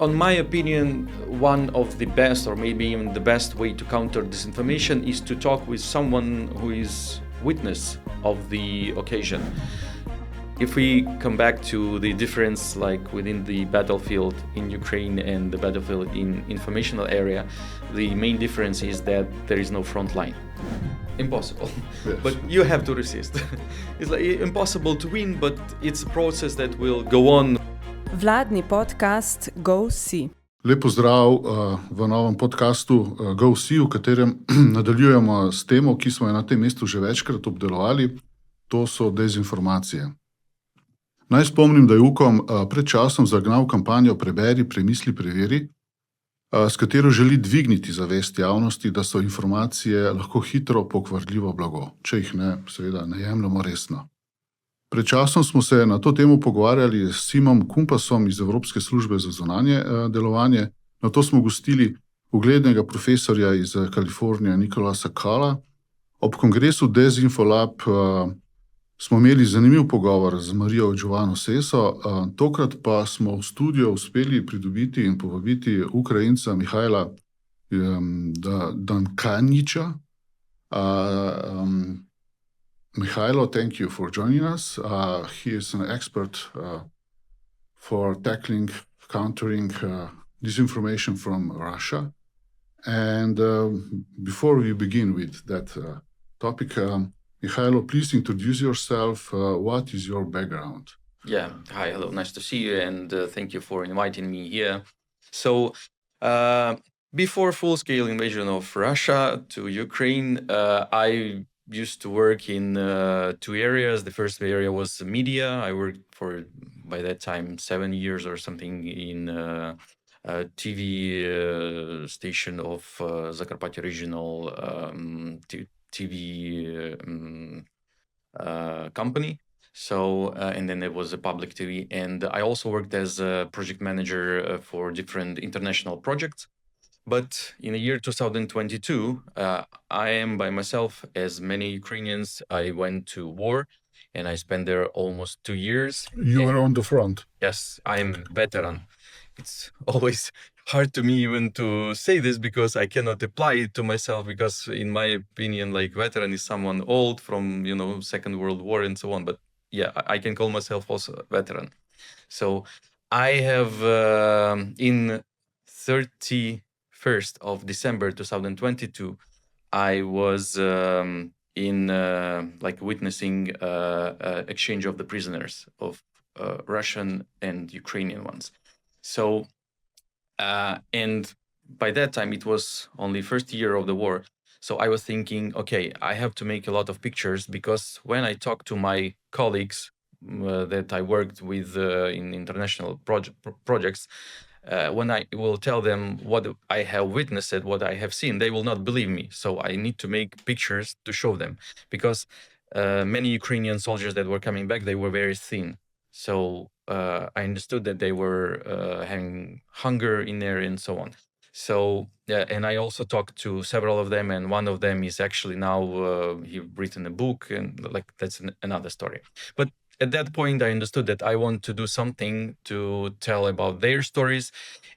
On my opinion, one of the best, or maybe even the best way to counter disinformation is to talk with someone who is witness of the occasion. If we come back to the difference like within the battlefield in Ukraine and the battlefield in informational area, the main difference is that there is no front line. Impossible. Yes. But you have to resist. It's like impossible to win, but it's a process that will go on. Vladni podcast GOVSI. Lep pozdrav v novem podkastu GOVSI, v katerem nadaljujemo s temo, ki smo jo na tem mestu že večkrat obdelovali. To so dezinformacije. Naj spomnim, da je UKOM pred časom zagnal kampanjo Preberi, premisli, preveri, s katero želi dvigniti zavest javnosti, da so informacije lahko hitro pokvarljivo blago, če jih seveda ne jemljemo resno. Pred časom smo se na to temo pogovarjali s Simom Kumpasom iz Evropske službe za zunanje delovanje. Na to smo gostili uglednega profesorja iz Kalifornije Nikolasa Kala. Ob kongresu Dezinfolab smo imeli zanimiv pogovor z Marijo Giovano Seso. Tokrat pa smo v studio uspeli pridobiti in povabiti Ukrajinca Mykhaila Dankanycha. Mykhailo, thank you for joining us. He is an expert for tackling, countering disinformation from Russia. And before we begin with that topic, Mykhailo, please introduce yourself. What is your background? Yeah, hi, hello, nice to see you, and thank you for inviting me here. So, before full-scale invasion of Russia to Ukraine, I used to work in two areas. The first area was media. I worked for, by that time, 7 years or something in a TV station of Zakarpattia regional TV company. So, and then there was a public TV. And I also worked as a project manager for different international projects. But in the year 2022, I am by myself, as many Ukrainians. I went to war and I spent there almost 2 years. You were on the front. Yes, I am a veteran. It's always hard to me even to say this because I cannot apply it to myself, because in my opinion, like, veteran is someone old from, Second World War and so on. But yeah, I can call myself also a veteran. So I have in 31st of December 2022, I was in witnessing exchange of the prisoners of Russian and Ukrainian ones. So, and by that time it was only first year of the war. So I was thinking, okay, I have to make a lot of pictures, because when I talk to my colleagues that I worked with in international projects, when I will tell them what I have witnessed, what I have seen, they will not believe me. So I need to make pictures to show them, because many Ukrainian soldiers that were coming back, they were very thin. So I understood that they were having hunger in there and so on. So, and I also talked to several of them, and one of them is actually now, he's written a book, and that's another story. But at that point, I understood that I want to do something to tell about their stories.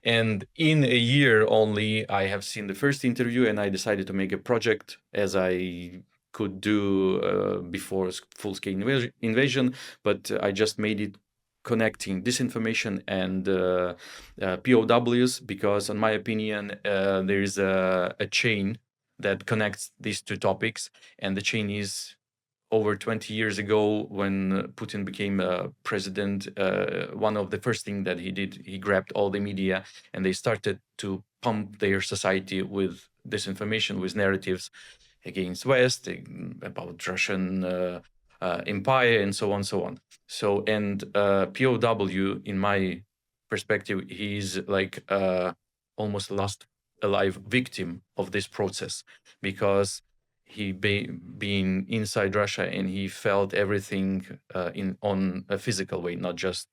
And in a year only, I have seen the first interview, and I decided to make a project, as I could do before full-scale invasion, but I just made it connecting disinformation and POWs, because in my opinion, there is a chain that connects these two topics. And the chain is over 20 years ago, when Putin became president, one of the first things that he did, he grabbed all the media and they started to pump their society with disinformation, with narratives against West, about Russian empire, and so on, so on. So, and POW, in my perspective, he's like almost lost alive victim of this process, because he being inside Russia and he felt everything on a physical way, not just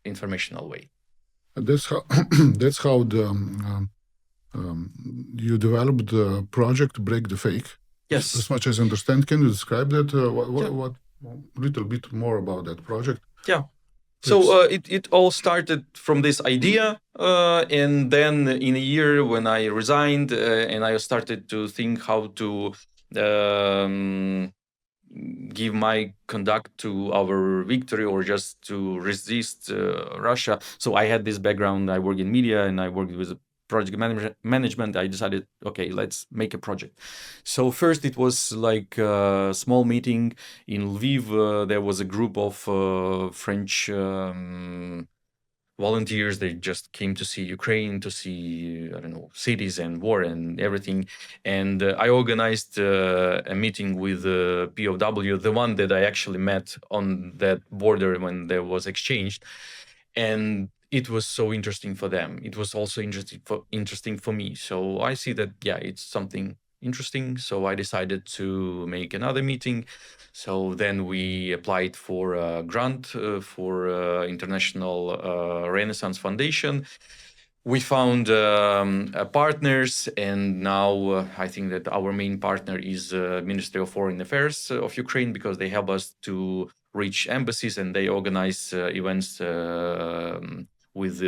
informational way. That's how the you developed the project Break the Fake. Yes. As much as I understand, can you describe that? What a little bit more about that project? Yeah. So it all started from this idea And then in a year when I resigned and I started to think how to give my conduct to our victory or just to resist Russia. So I had this background. I work in media and I worked with project management. I decided, okay, let's make a project. So first it was like a small meeting in Lviv. There was a group of French volunteers. They just came to see Ukraine, to see, I don't know, cities and war and everything. And I organized a meeting with POW, the one that I actually met on that border when there was exchanged. And it was so interesting for them. It was also interesting for me. So I see that, yeah, it's something interesting. So I decided to make another meeting. So then we applied for a grant for International Renaissance Foundation. We found partners, and now I think that our main partner is Ministry of Foreign Affairs of Ukraine, because they help us to reach embassies and they organize events with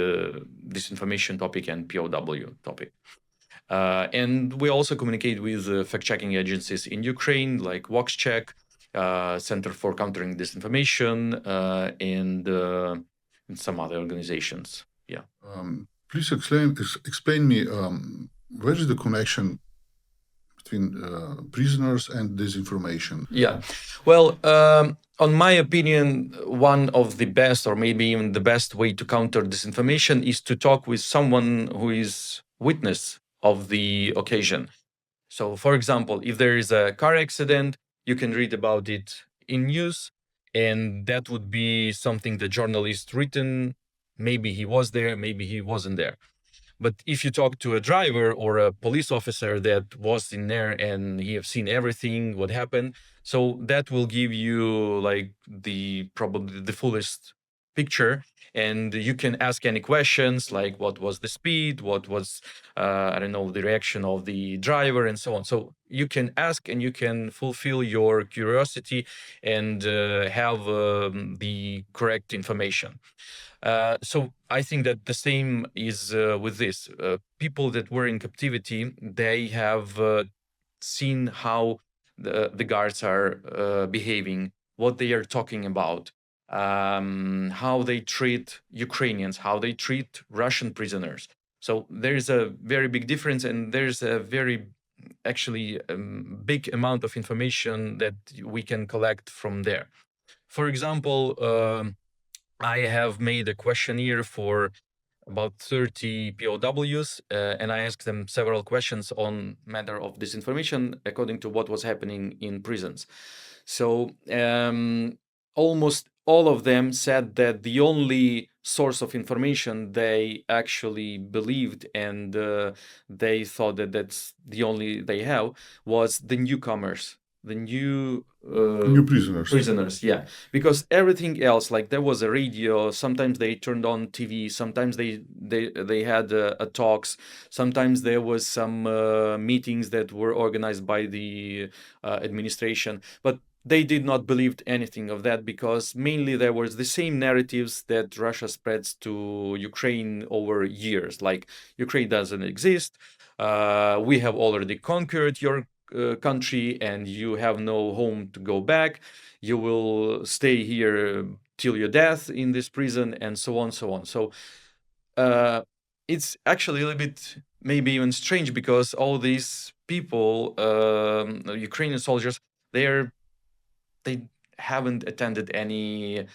this information topic and POW topic. And we also communicate with fact-checking agencies in Ukraine, like VoxCheck, Center for Countering Disinformation, and some other organizations. Yeah. Please explain me where is the connection between prisoners and disinformation? Yeah. Well, on my opinion, one of the best, or maybe even the best way to counter disinformation is to talk with someone who is witness of the occasion. So, for example, if there is a car accident, you can read about it in news, and that would be something the journalist written. Maybe he was there, maybe he wasn't there. But if you talk to a driver or a police officer that was in there and he have seen everything, what happened, so that will give you like probably the fullest picture. And you can ask any questions like what was the speed, what was, I don't know, the reaction of the driver and so on. So you can ask and you can fulfill your curiosity and have the correct information. So I think that the same is with this. People that were in captivity, they have seen how the guards are behaving, what they are talking about, how they treat Ukrainians, how they treat Russian prisoners. So there is a very big difference, and there's a very actually big amount of information that we can collect from there. For example, I have made a questionnaire for about 30 POWs, and I asked them several questions on matter of disinformation according to what was happening in prisons. So almost all of them said that the only source of information they actually believed and they thought that that's the only they have was the newcomers, the new prisoners, yeah, because everything else, like there was a radio, sometimes they turned on TV, sometimes they had talks, sometimes there was some meetings that were organized by the administration, but they did not believe anything of that, because mainly there was the same narratives that Russia spreads to Ukraine over years, like Ukraine doesn't exist, we have already conquered your country and you have no home to go back, you will stay here till your death in this prison, and so on, so on. So it's actually a little bit maybe even strange, because all these people, Ukrainian soldiers, they haven't attended any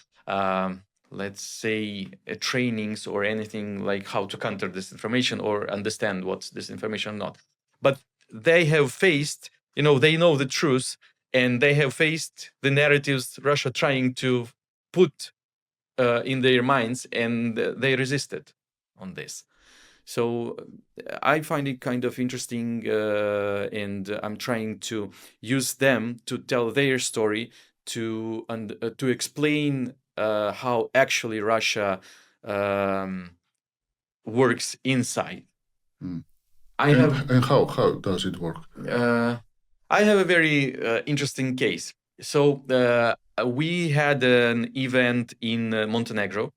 let's say trainings or anything like how to counter disinformation or understand what's disinformation or not, but they have faced, they know the truth, and they have faced the narratives Russia trying to put in their minds, and they resisted on this. So I find it kind of interesting, and I'm trying to use them to tell their story, to explain how actually Russia works inside. And how does it work? I have a very interesting case. So we had an event in Montenegro,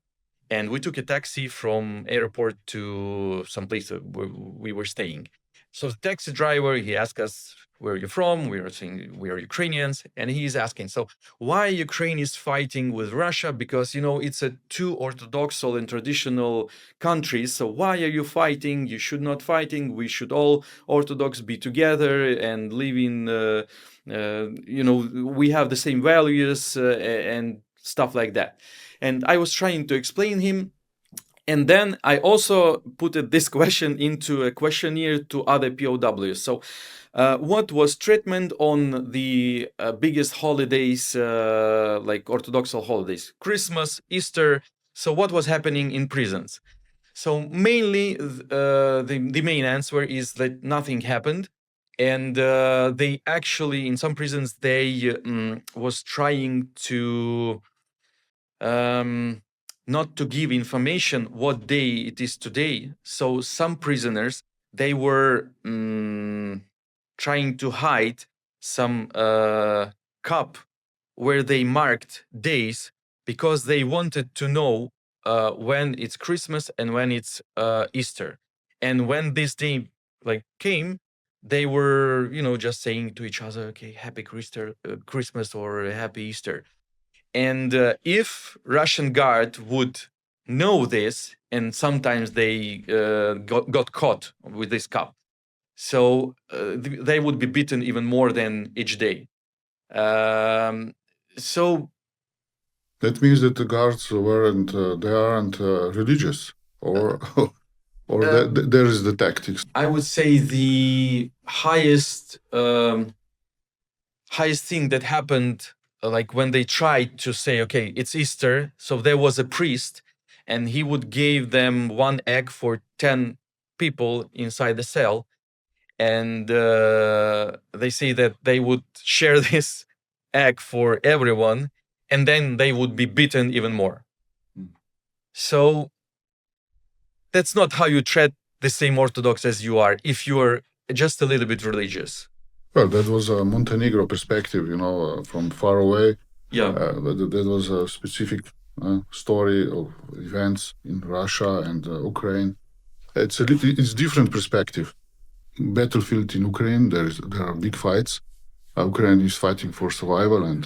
And we took a taxi from airport to some place where we were staying. So the taxi driver, he asked us, where are you from? We were saying we are Ukrainians. And he's asking, so why Ukraine is fighting with Russia? Because, it's a two orthodox and traditional countries. So why are you fighting? You should not fighting. We should all Orthodox be together and live in, we have the same values and stuff like that. And I was trying to explain him. And then I also put this question into a questionnaire to other POWs. So what was treatment on the biggest holidays, like Orthodox holidays, Christmas, Easter? So what was happening in prisons? So mainly the main answer is that nothing happened. And they actually, in some prisons, they was trying to not to give information what day it is today. So some prisoners, they were trying to hide some cup where they marked days because they wanted to know when it's Christmas and when it's Easter. And when this day came, they were, just saying to each other, okay, happy Christmas or happy Easter. And if Russian guard would know this, and sometimes they got caught with this cup, so they would be beaten even more than each day. So that means that the guards they aren't religious, or there is the tactics. I would say the highest thing that happened, like when they tried to say, okay, it's Easter. So there was a priest and he would give them one egg for 10 people inside the cell. And they say that they would share this egg for everyone and then they would be beaten even more. So that's not how you treat the same Orthodox as you are if you're just a little bit religious. Well, that was a Montenegro perspective, from far away. Yeah. That was a specific story of events in Russia and Ukraine. It's different perspective. Battlefield in Ukraine, there are big fights. Ukraine is fighting for survival and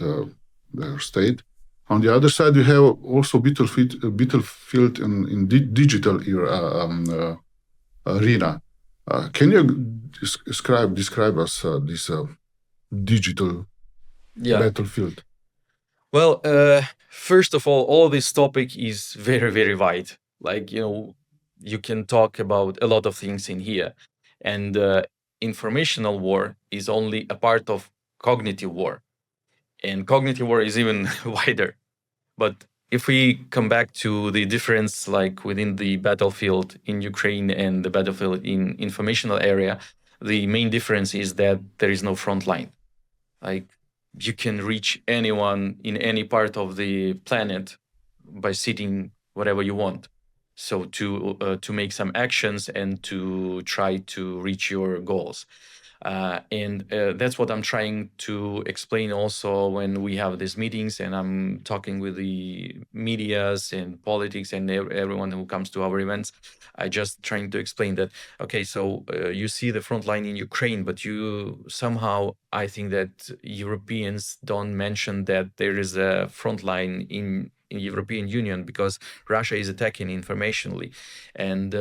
their state. On the other side, we have also battlefield in digital arena. Can you describe us this digital battlefield? Well, first of all this topic is very, very wide. Like, you can talk about a lot of things in here. And informational war is only a part of cognitive war. And cognitive war is even wider. But if we come back to the difference, like within the battlefield in Ukraine and the battlefield in informational area, the main difference is that there is no front line. Like, you can reach anyone in any part of the planet by sitting whatever you want. So to make some actions and to try to reach your goals. And that's what I'm trying to explain also when we have these meetings and I'm talking with the medias and politics and everyone who comes to our events. I just trying to explain that, okay, so you see the front line in Ukraine, but you somehow, I think that Europeans don't mention that there is a front line in European Union because Russia is attacking informationally. And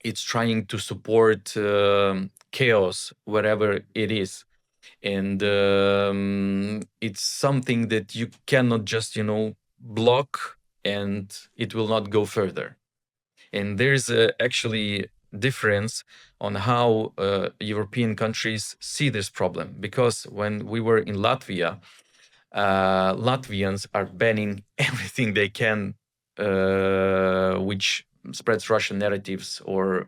it's trying to support chaos wherever it is. And it's something that you cannot just, block and it will not go further. And there's actually difference on how European countries see this problem. Because when we were in Latvia, Latvians are banning everything they can which spreads Russian narratives or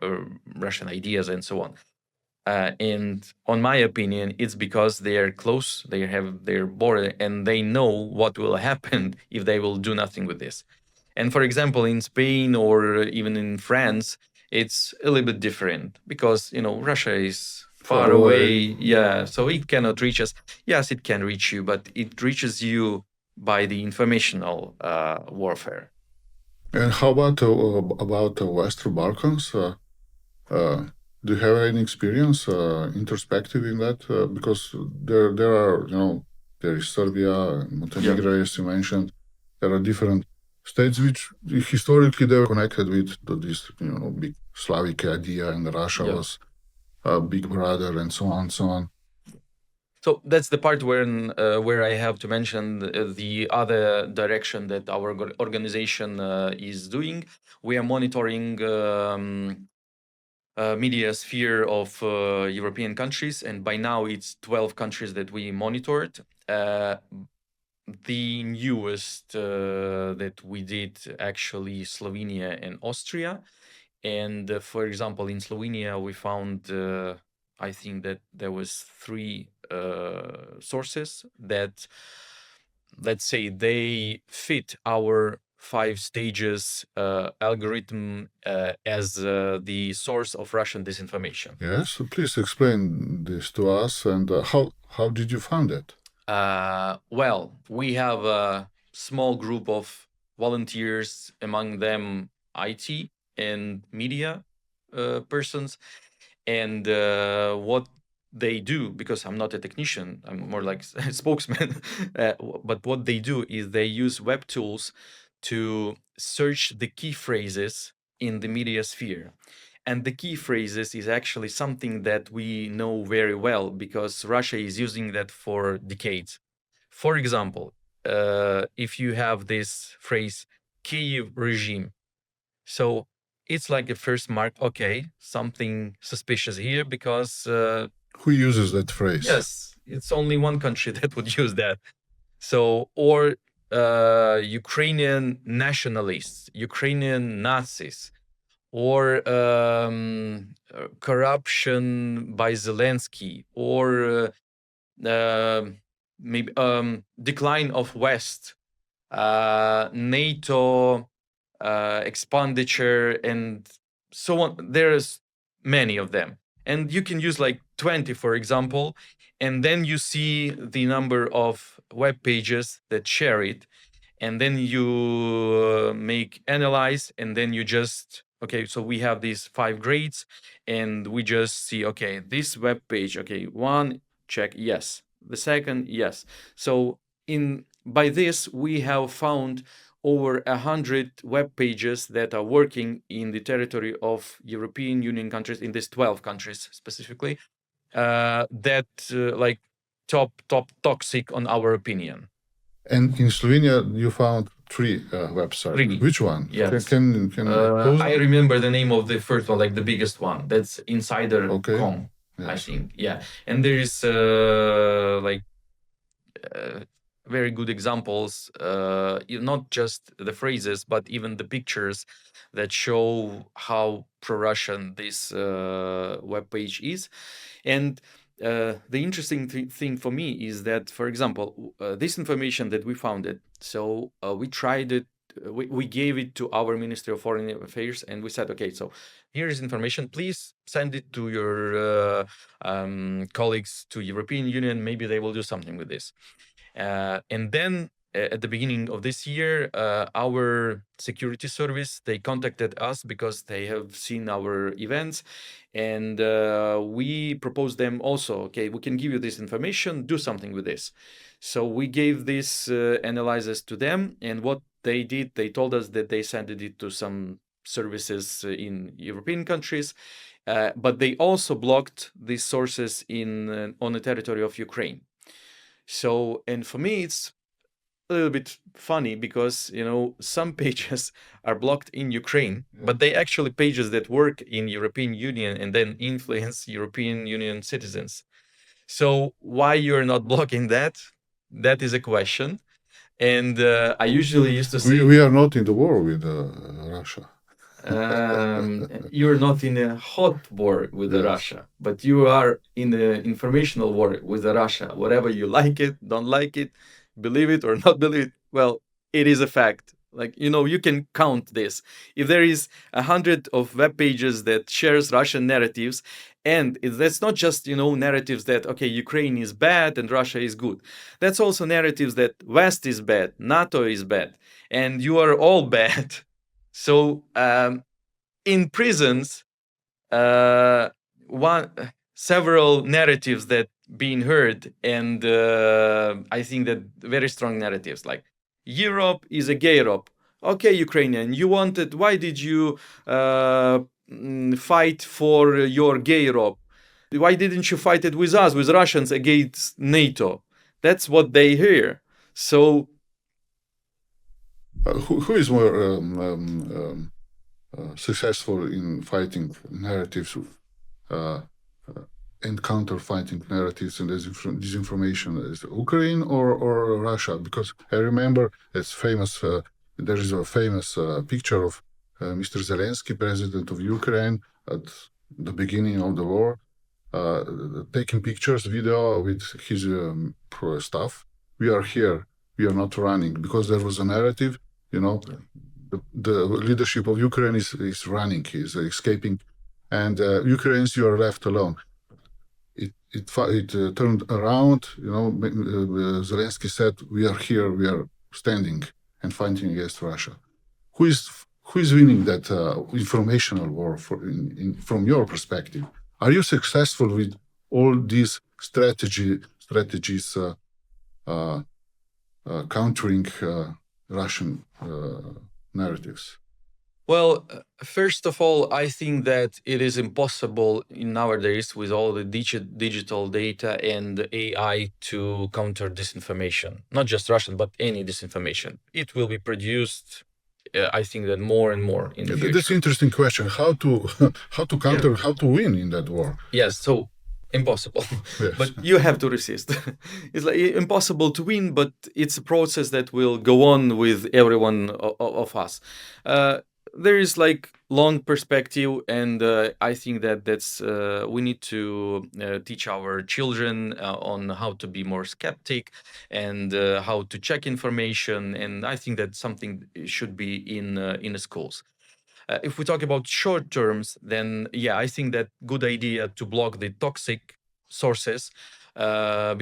Russian ideas and so on. And on my opinion, it's because they are close, they have their border, and they know what will happen if they will do nothing with this. And for example, in Spain or even in France, it's a little bit different because, Russia is far away. Yeah, so it cannot reach us. Yes, it can reach you, but it reaches you by the informational warfare. And how about the Western Balkans? Do you have any experience, introspective in that? Because there are, there is Serbia, Montenegro, as you mentioned. There are different states which historically they were connected with this, big Slavic idea, and Russia was a big brother, and so on, so on. So that's the part where I have to mention the other direction that our organization is doing. We are monitoring media sphere of European countries, and by now it's 12 countries that we monitored. The newest that we did actually Slovenia and Austria. And for example, in Slovenia, we found, I think that there was 3 sources that, let's say, they fit our 5 stages algorithm as the source of Russian disinformation. Yes, so please explain this to us, and how did you find it? Well, we have a small group of volunteers, among them IT and media persons, and what they do, because I'm not a technician, I'm more like a spokesman, but what they do is they use web tools to search the key phrases in the media sphere. And the key phrases is actually something that we know very well because Russia is using that for decades. For example, if you have this phrase, Kyiv regime, so it's like a first mark, okay, something suspicious here because... who uses that phrase? Yes, it's only one country that would use that. So, or Ukrainian nationalists, Ukrainian Nazis, or corruption by Zelensky, or maybe decline of West, NATO expenditure, and so on. There's many of them. And you can use like 20, for example, and then you see the number of web pages that share it. And then you analyze, and then you just, okay, so we have these 5 grades, and we just see, okay, this web page, okay, 1, check, yes. The second, yes. So by this, we have found over 100 web pages that are working in the territory of European Union countries, in these 12 countries specifically, that like top toxic on our opinion. And in Slovenia, you found 3 websites. 3. Which one? Yes. Can I remember the name of the first one, like the biggest one. That's Insider.com, Okay. Yes. I think. Yeah. And there is very good examples, not just the phrases, but even the pictures that show how pro-Russian this web page is. And the interesting thing for me is that, for example, this information that we found it, so we tried it, we gave it to our Ministry of Foreign Affairs, and we said, okay, so here is information, please send it to your colleagues to European Union, maybe they will do something with this. And then at the beginning of this year, our security service, they contacted us because they have seen our events, and we proposed them also, okay, we can give you this information, do something with this. So we gave this analysis to them, and what they did, they told us that they sent it to some services in European countries, but they also blocked these sources on the territory of Ukraine. So, and for me, it's a little bit funny because, some pages are blocked in Ukraine, but they actually pages that work in European Union and then influence European Union citizens. So why you're not blocking that? That is a question. And I usually used to say... We are not in the war with Russia. You're not in a hot war with Russia, but you are in the informational war with Russia. Whatever you like it, don't like it, believe it or not believe it, well, it is a fact. Like, you can count this. If there is 100 of web pages that shares Russian narratives, and that's not just, narratives that, okay, Ukraine is bad and Russia is good. That's also narratives that West is bad, NATO is bad, and you are all bad. So in prisons, several narratives that being heard, and I think that very strong narratives like Europe is a gay Europe. Okay, Ukrainian, you wanted. Why did you fight for your gay Europe? Why didn't you fight it with us, with Russians, against NATO? That's what they hear. So, who is more successful in fighting narratives and counter-fighting narratives and disinformation? Is Ukraine or Russia? Because I remember it's famous. There is a famous picture of Mr. Zelensky, president of Ukraine, at the beginning of the war, taking pictures, video with his staff. We are here. We are not running, because there was a narrative. The leadership of Ukraine is running, is escaping, and Ukrainians, you are left alone. It turned around. Zelensky said, "We are here. We are standing and fighting against Russia." Who is winning that informational war from your perspective? Are you successful with all these strategies countering Russian narratives? Well, first of all, I think that it is impossible nowadays with all the digital data and AI to counter disinformation. Not just Russian, but any disinformation. It will be produced, I think that more and more in the future. That's an interesting question. How to counter, how to win in that war? Yes, so impossible. Yes. But you have to resist. It's like impossible to win, but it's a process that will go on with every one of us. There is like long perspective, and I think that's we need to teach our children on how to be more skeptic and how to check information, and I think that something should be in the schools. If we talk about short terms, then yeah, I think that good idea to block the toxic sources,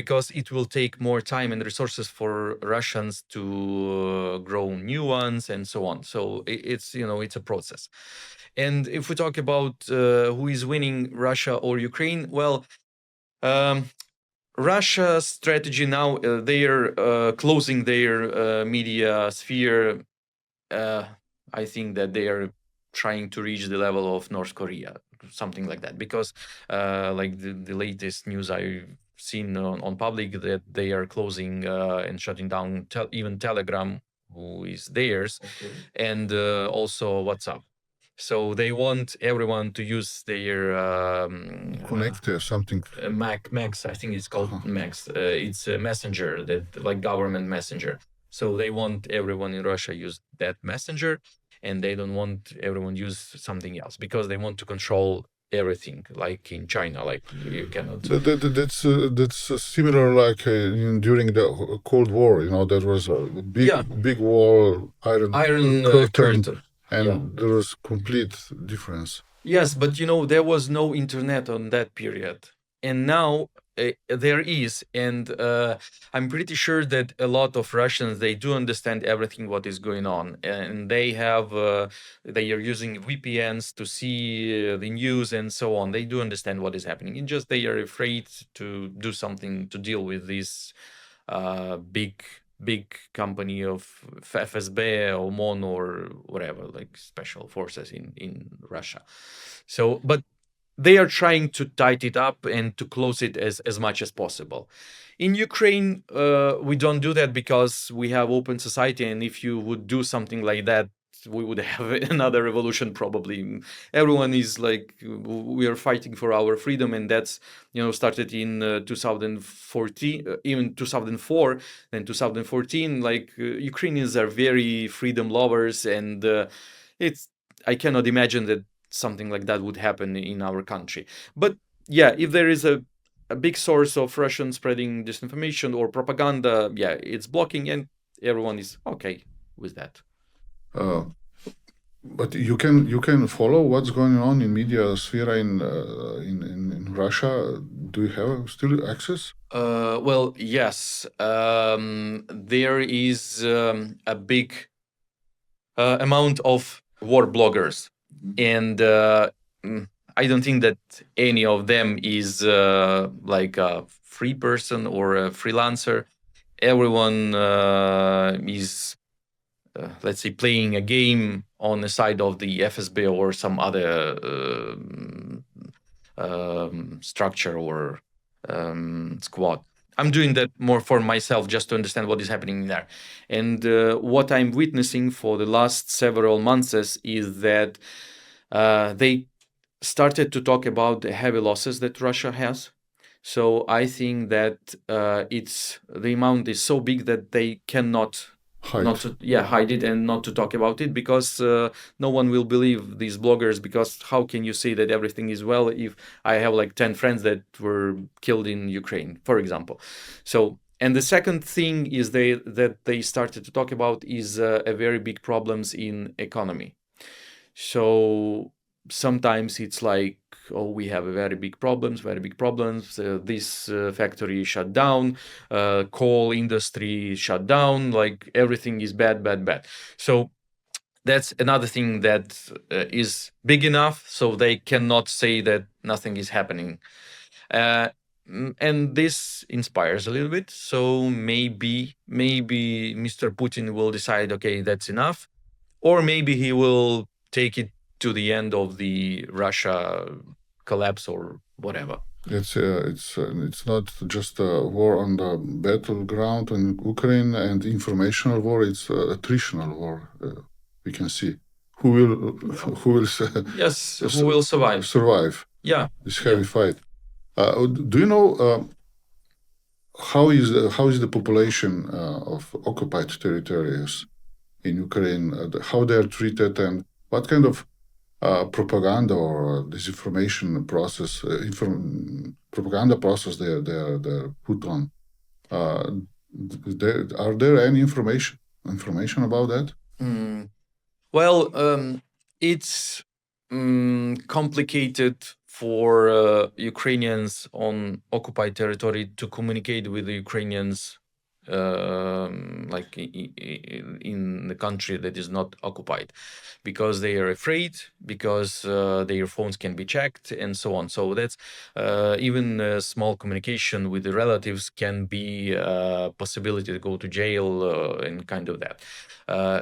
because it will take more time and resources for Russians to grow new ones and so on. So it's it's a process. And if we talk about who is winning, Russia or Ukraine, well, Russia's strategy now, they are closing their media sphere. I think that they are trying to reach the level of North Korea, something like that, because like the latest news I've seen on public, that they are closing and shutting down even Telegram, who is theirs, and also WhatsApp. So they want everyone to use their Connect something. Max, I think it's called Max. It's a messenger, that like government messenger. So they want everyone in Russia use that messenger, and they don't want everyone use something else, because they want to control everything, like in China, like you cannot. That's similar like during the Cold War. There was a big wall, iron curtain, and there was complete difference. Yes, but there was no internet on that period, and now there is, and I'm pretty sure that a lot of Russians, they do understand everything what is going on, and they are using VPNs to see the news and so on. They do understand what is happening. It's just they are afraid to do something to deal with this big company of FSB or MON or whatever, like special forces in Russia. So, but they are trying to tighten it up and to close it as much as possible. In Ukraine, we don't do that because we have open society, and if you would do something like that, we would have another revolution probably. Everyone is like, we are fighting for our freedom, and that's started in 2014, even 2004, then 2014. Like Ukrainians are very freedom lovers, and I cannot imagine that something like that would happen in our country. But yeah, if there is a big source of Russian spreading disinformation or propaganda, yeah, it's blocking, and everyone is okay with that. But you can follow what's going on in media sphere in Russia. Do you have still access? Well, yes. There is a big amount of war bloggers, and I don't think that any of them is like a free person or a freelancer. Everyone is, let's say, playing a game on the side of the FSB or some other structure or squad. I'm doing that more for myself, just to understand what is happening there. And what I'm witnessing for the last several months is that they started to talk about the heavy losses that Russia has. So I think that the amount is so big that they cannot hide it and not to talk about it, because no one will believe these bloggers, because how can you say that everything is well if I have like 10 friends that were killed in Ukraine, for example. So, and the second thing is that they started to talk about is a very big problems in economy. So sometimes it's like, oh, we have very big problems. This factory shut down, coal industry shut down, like everything is bad. So that's another thing that is big enough so they cannot say that nothing is happening. And this inspires a little bit. So maybe Mr. Putin will decide, okay, that's enough. Or maybe he will take it to the end of the Russia collapse or whatever. It's not just a war on the battleground in Ukraine and informational war. It's attritional war. We can see who will survive. Yeah, this heavy fight. Do you know how is the population of occupied territories in Ukraine? How they are treated, and what kind of propaganda or disinformation process, propaganda process they're put on? Are there any information about that? Well, it's complicated for Ukrainians on occupied territory to communicate with the Ukrainians like in the country that is not occupied, because they are afraid, because their phones can be checked and so on. So that's even small communication with the relatives can be a possibility to go to jail and kind of that.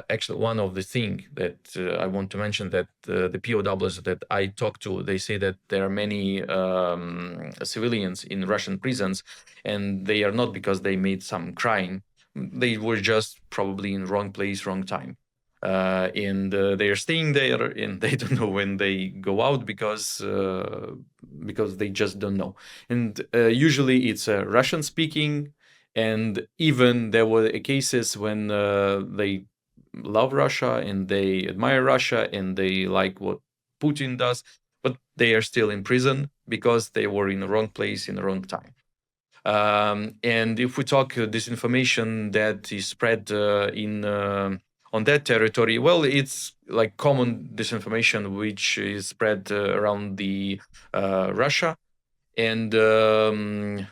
Actually, one of the things that I want to mention, that the POWs that I talked to, they say that there are many civilians in Russian prisons, and they are not because they made some crime. They were just probably in wrong place, wrong time. And they are staying there, and they don't know when they go out because they just don't know. And usually it's Russian speaking, and even there were cases when they love Russia and they admire Russia and they like what Putin does, but they are still in prison because they were in the wrong place in the wrong time. And if we talk disinformation that is spread on that territory, well, it's like common disinformation which is spread around the Russia. And the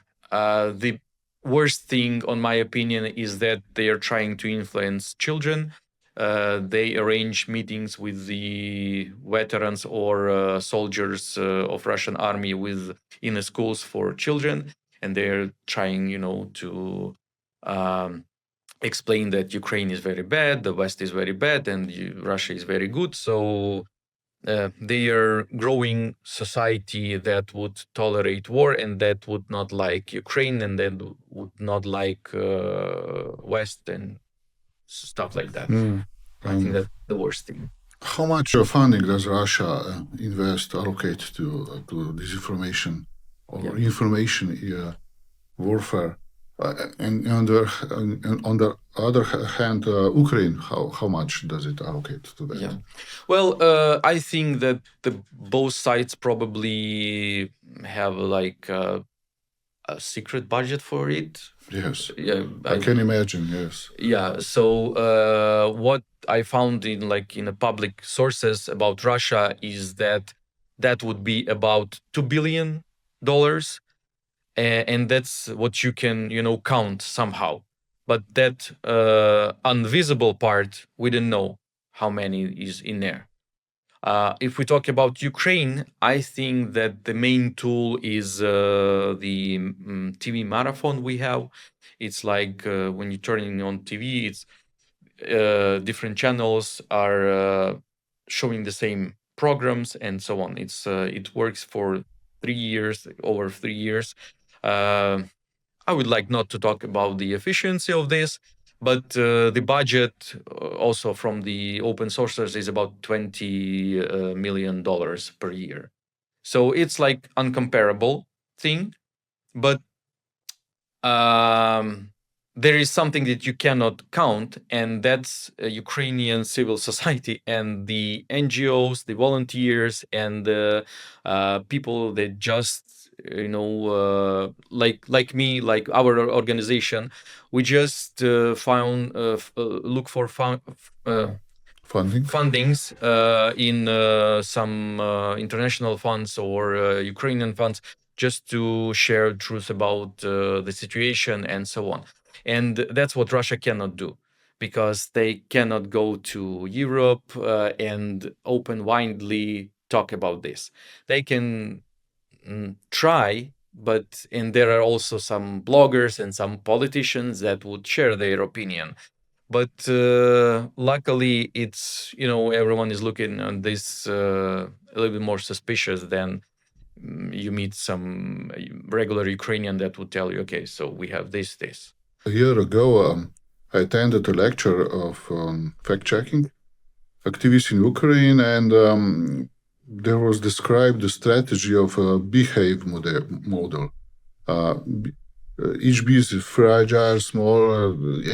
worst thing, on my opinion, is that they are trying to influence children. They arrange meetings with the veterans or soldiers of Russian army in the schools for children, and they're trying, to explain that Ukraine is very bad, the West is very bad, and Russia is very good. So they are growing society that would tolerate war and that would not like Ukraine and that would not like West and stuff like that. I think that's the worst thing. How much funding does Russia allocate to disinformation or information warfare? And on the other hand, Ukraine, how much does it allocate to that? Yeah. Well, I think that both sides probably have like a secret budget for it. Yes. Yeah, I can imagine. Yes. Yeah. So what I found in the public sources about Russia is that would be about $2 billion. And that's what you can, count somehow. But that invisible part, we don't know how many is in there. If we talk about Ukraine, I think that the main tool is the TV marathon we have. It's like when you're turning on TV, it's different channels are showing the same programs and so on. It works for 3 years, over 3 years. I would like not to talk about the efficiency of this, but the budget also from the open sources is about $20 million per year. So it's like uncomparable thing, but there is something that you cannot count, and that's Ukrainian civil society and the NGOs, the volunteers, and the people that just like me, like our organization, we just look for fundings in some international funds or Ukrainian funds, just to share truth about the situation and so on. And that's what Russia cannot do, because they cannot go to Europe and widely talk about this. They can try, and there are also some bloggers and some politicians that would share their opinion. But luckily, it's, everyone is looking on this a little bit more suspicious than you meet some regular Ukrainian that would tell you, okay, so we have this. A year ago, I attended a lecture of fact-checking activists in Ukraine, and there was described the strategy of a behave model. Each B is fragile, small,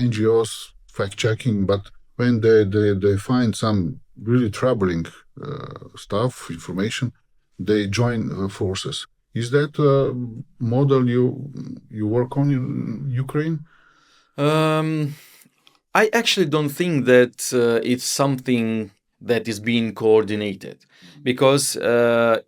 NGOs fact-checking, but when they find some really troubling stuff, information, they join forces. Is that a model you work on in Ukraine? I actually don't think that it's something that is being coordinated, because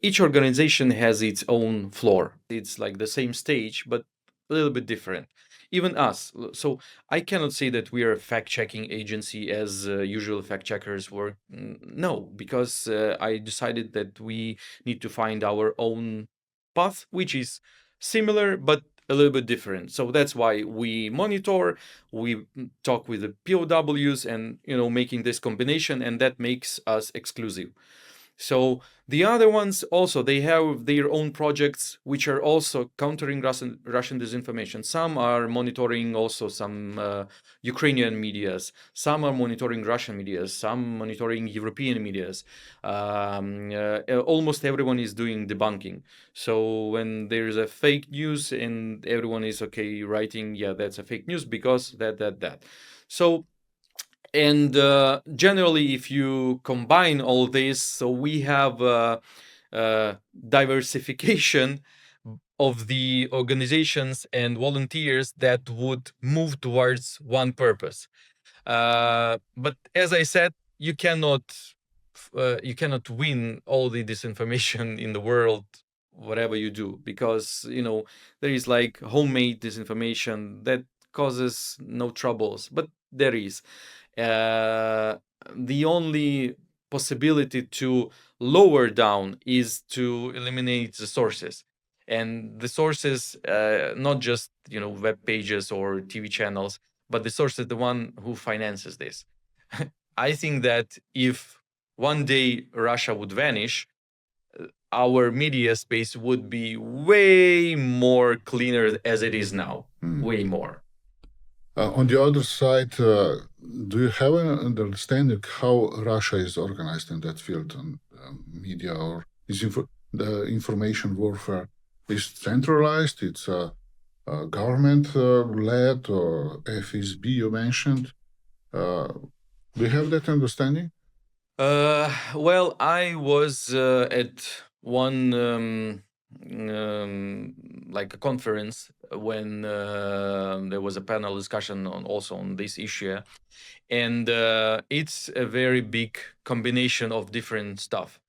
each organization has its own floor. It's like the same stage, but a little bit different. Even us. So I cannot say that we are a fact-checking agency as usual fact-checkers work. No, because I decided that we need to find our own path, which is similar but a little bit different. So that's why we monitor, we talk with the POWs, and making this combination, and that makes us exclusive. So the other ones also, they have their own projects which are also countering Russian disinformation. Some are monitoring also some Ukrainian medias. Some are monitoring Russian medias. Some monitoring European medias. Almost everyone is doing debunking. So when there's a fake news and everyone is okay writing, yeah, that's a fake news because that. So, and generally, if you combine all this, so we have diversification of the organizations and volunteers that would move towards one purpose. But as I said, you cannot win all the disinformation in the world, whatever you do, because there is like homemade disinformation that causes no troubles, but there is. The only possibility to lower down is to eliminate the sources, and the sources, not just web pages or TV channels, but the source is the one who finances this. I think that if one day Russia would vanish, our media space would be way more cleaner as it is now, way more. On the other side, do you have an understanding how Russia is organized in that field, on media, or is the information warfare is centralized? It's government-led, or FSB you mentioned. Do you have that understanding? Well, I was at one like a conference when there was a panel discussion also on this issue, and it's a very big combination of different stuff.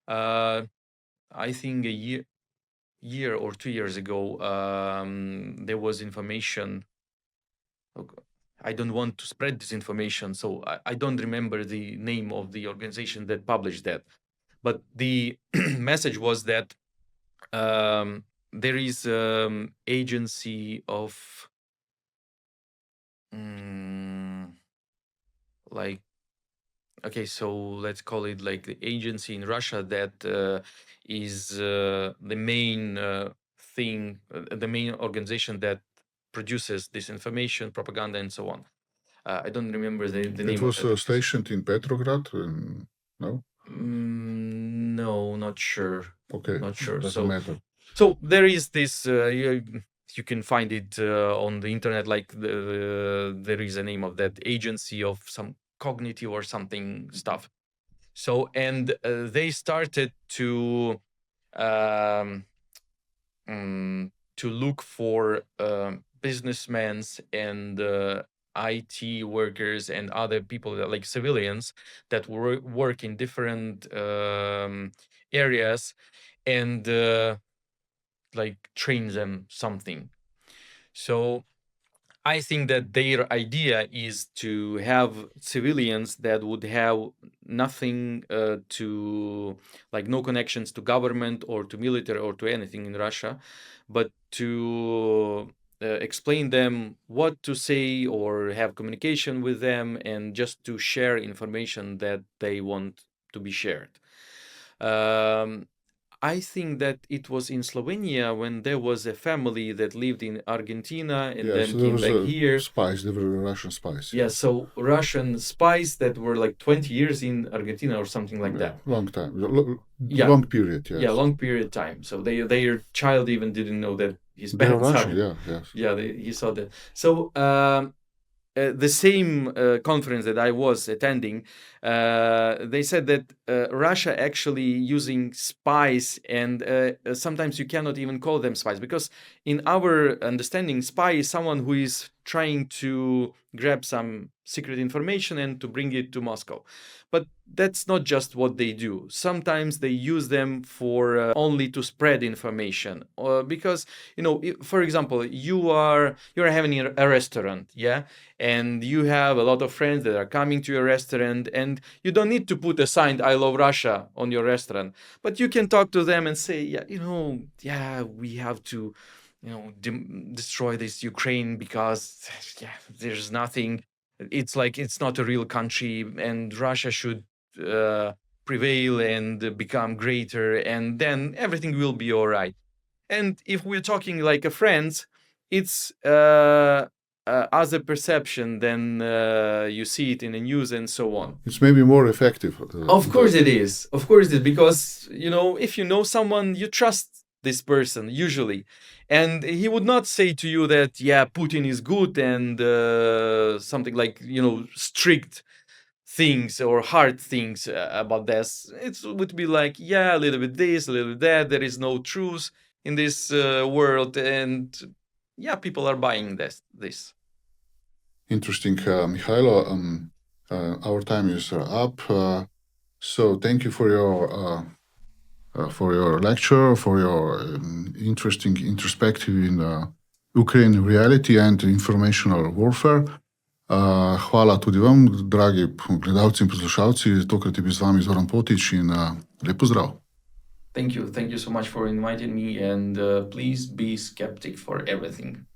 I think a year or 2 years ago, there was information. I don't want to spread this information, so I don't remember the name of the organization that published that. But the message was that there is agency of so let's call it like the agency in Russia that is the main thing, the main organization that produces disinformation, propaganda, and so on. I don't remember the name. It was stationed in Petrograd, no? No, not sure. Okay, not sure. Doesn't matter. So there is this. You can find it on the internet. Like there is a name of that agency of some cognitive or something stuff. So and they started to look for businessmen and IT workers and other people that, like civilians that work in different areas and like train them something. So I think that their idea is to have civilians that would have nothing to, like no connections to government or to military or to anything in Russia, but to explain them what to say or have communication with them and just to share information that they want to be shared. I think that it was in Slovenia when there was a family that lived in Argentina and then came back here. Spies, they were Russian spies. Yeah, so Russian spies that were like 20 years in Argentina or something like that. Long time. Long period, yes. Yeah, long period of time. So their child even didn't know that his parents are Russian, yes. Yeah, he saw that. So the same conference that I was attending, they said that Russia actually using spies, and sometimes you cannot even call them spies, because in our understanding, spy is someone who is trying to grab some secret information and to bring it to Moscow. But that's not just what they do. Sometimes they use them for only to spread information, because for example, you are having a restaurant, yeah, and you have a lot of friends that are coming to your restaurant, and you don't need to put a sign "I love Russia" on your restaurant, but you can talk to them and say, we have to, destroy this Ukraine because there's nothing. It's like it's not a real country, and Russia should prevail and become greater, and then everything will be all right. And if we're talking like a friends, it's as a perception than you see it in the news and so on. It's maybe more effective. Of course it is. Of course it is, because if you know someone, you trust this person usually, and he would not say to you that Putin is good and something like strict things or hard things about this. It would be like a little bit this, a little bit that. There is no truth in this world, and people are buying this. Interesting, Mykhailo. Our time is up, so thank you for your lecture, for your interesting introspective in Ukraine reality and informational warfare. Hvala tudi vam, dragi gledalci in poslušalci. Tokrat je bil z vami Zoran Potič in lep pozdrav. Thank you so much for inviting me, and please be skeptic for everything.